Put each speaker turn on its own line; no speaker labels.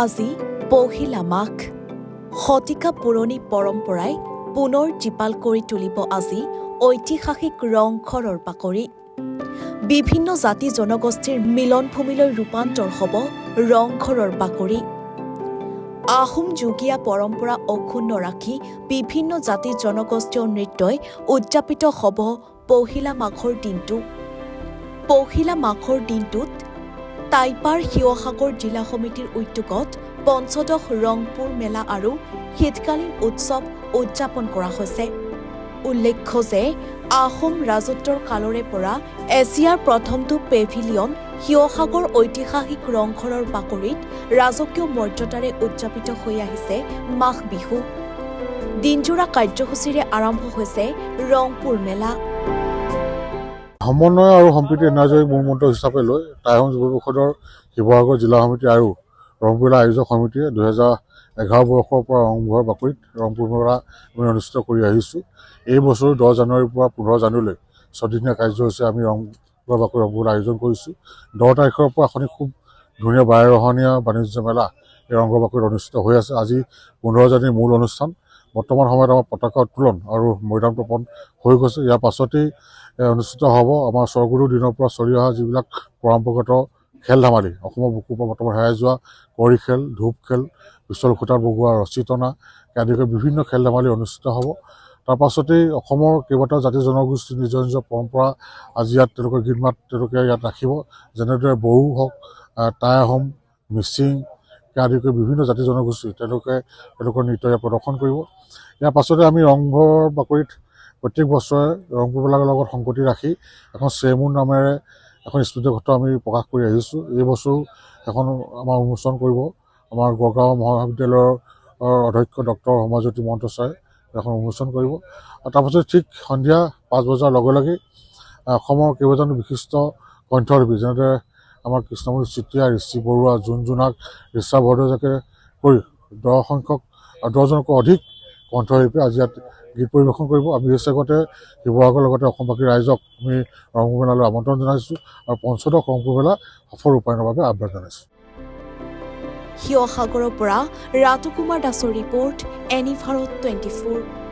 আজি পহিলা মাঘ শতিকা পুৰণি পৰম্পৰাই পুনৰ জীপাল কৰি তুলিব আজি ঐতিহাসিক ৰংঘৰৰ বাকৰি বিভিন্ন জাতি জনগোষ্ঠীৰ মিলনভূমিলৈ ৰূপান্তৰ হ'ব ৰংঘৰৰ বাকৰি আহোম যুগীয়া পৰম্পৰা অক্ষুণ্ণ ৰাখি বিভিন্ন জাতি জনগোষ্ঠীয় নৃত্যই উদযাপিত হ'ব পহিলা মাঘৰ দিনটো পহিলা মাঘৰ দিনটোত টাইপাৰ শিৱসাগৰ জিলা সমিতিৰ উদ্যোগত পঞ্চদশ ৰংপুৰ মেলা আৰু শীতকালীন উৎসৱ উদযাপন কৰা হৈছে উল্লেখ্য যে আহোম ৰাজত্বৰ কালৰে পৰা এছিয়াৰ প্ৰথমটো পেভিলিয়ন শিৱসাগৰ ঐতিহাসিক ৰংঘৰৰ বাকৰিত ৰাজকীয় মৰ্যাদাৰে উদযাপিত হৈ আহিছে মাঘ বিহু দিনজোৰা কাৰ্যসূচীৰে আৰম্ভ হৈছে ৰংপুৰ মেলা
সমন্বয় আৰু সম্প্ৰীতি এনাজৰী মূলমন্ত্ৰ হিচাপে লৈ টাইহোম যুৱ পৰিষদৰ শিৱসাগৰ জিলা সমিতি আৰু ৰংপুৰ মেলা আয়োজক সমিতিয়ে 2011 বৰ্ষৰ পৰা ৰংঘৰৰ বাকৰিত ৰংপুৰ মেলা আমি অনুষ্ঠিত কৰি আহিছোঁ এই বছৰ 10 জানুৱাৰীৰ পৰা 15 জানুৱাৰীলৈ 6 দিনীয়া কাৰ্যসূচী আমি ৰংঘৰৰ বাকৰি ৰংপুৰ আয়োজন কৰিছোঁ 10 তাৰিখৰ পৰা এখন খুব ধুনীয়া বাৰেৰহণীয়া বাণিজ্য মেলা এই ৰংঘৰৰ বাকৰিত অনুষ্ঠিত হৈ আছে আজি 15 জানুৱাৰীৰ মূল অনুষ্ঠান বৰ্তমান সময়ত আমাৰ পতাকা উত্তোলন আৰু মৈদাম তপন হৈ গৈছে ইয়াৰ পাছতেই অনুষ্ঠিত হ'ব আমাৰ স্বৰ্গগুৰুৰ দিনৰ পৰা চলি অহা যিবিলাক পৰম্পৰাগত খেল ধেমালি অসমৰ বুকুৰ পৰা বৰ্তমান হেৰাই যোৱা কড়ি খেল ধূপ খেল পিছল খুঁটাত বগোৱা ৰছী টনা আদিকৈ বিভিন্ন খেল ধেমালি অনুষ্ঠিত হ'ব তাৰ পাছতেই অসমৰ কেইবাটাও জাতি জনগোষ্ঠীৰ নিজৰ নিজৰ পৰম্পৰা আজি ইয়াত তেওঁলোকৰ গীত মাত তেওঁলোকে ইয়াত ৰাখিব যেনেদৰে বড়ো হওক টাই আহোম মিচিং আদিকৈ বিভিন্ন জাতি জনগোষ্ঠী তেওঁলোকৰ নৃত্য ইয়াত প্ৰদৰ্শন কৰিব ইয়াৰ পাছতে আমি ৰংঘৰ বাকৰিত প্ৰত্যেক বছৰে ৰংপুৰ মেলাৰ লগত সংগতি ৰাখি এখন চেমুন নামেৰে এখন স্মৃতিগত আমি প্ৰকাশ কৰি আহিছোঁ এই বছৰো এখন আমাৰ উন্মোচন কৰিব আমাৰ গড়গাঁও মহাবিদ্যালয়ৰ অধ্যক্ষ ডক্টৰ সমাজজ্যোতি মহন্ত ছাৰে এখন উন্মোচন কৰিব আৰু তাৰপাছত ঠিক সন্ধিয়া 5 বজাৰ লগে লগে অসমৰ কেইবাজনো বিশিষ্ট কণ্ঠশিল্পী যেনেদৰে আমাৰ কৃষ্ণমণি চেতিয়া ঋষি বৰুৱা জোনাক ৰিচা বৰদলৈকে কৰি 10জনকৈ অধিক কণ্ঠশিল্পী আজি ইয়াত গীত পৰিৱেশন কৰিব আমি এই চেগতে শিৱসাগৰৰ লগতে অসমবাসী ৰাইজক আমি ৰংপুৰ মেলালৈ আমন্ত্ৰণ জনাইছোঁ আৰু পঞ্চদশ ৰংপুৰ মেলা সফল ৰূপায়ণৰ বাবে আহ্বান জনাইছোঁ
শিৱসাগৰৰ পৰা ৰাতুকুমাৰ দাসৰ ৰিপৰ্ট এনি ভাৰত 24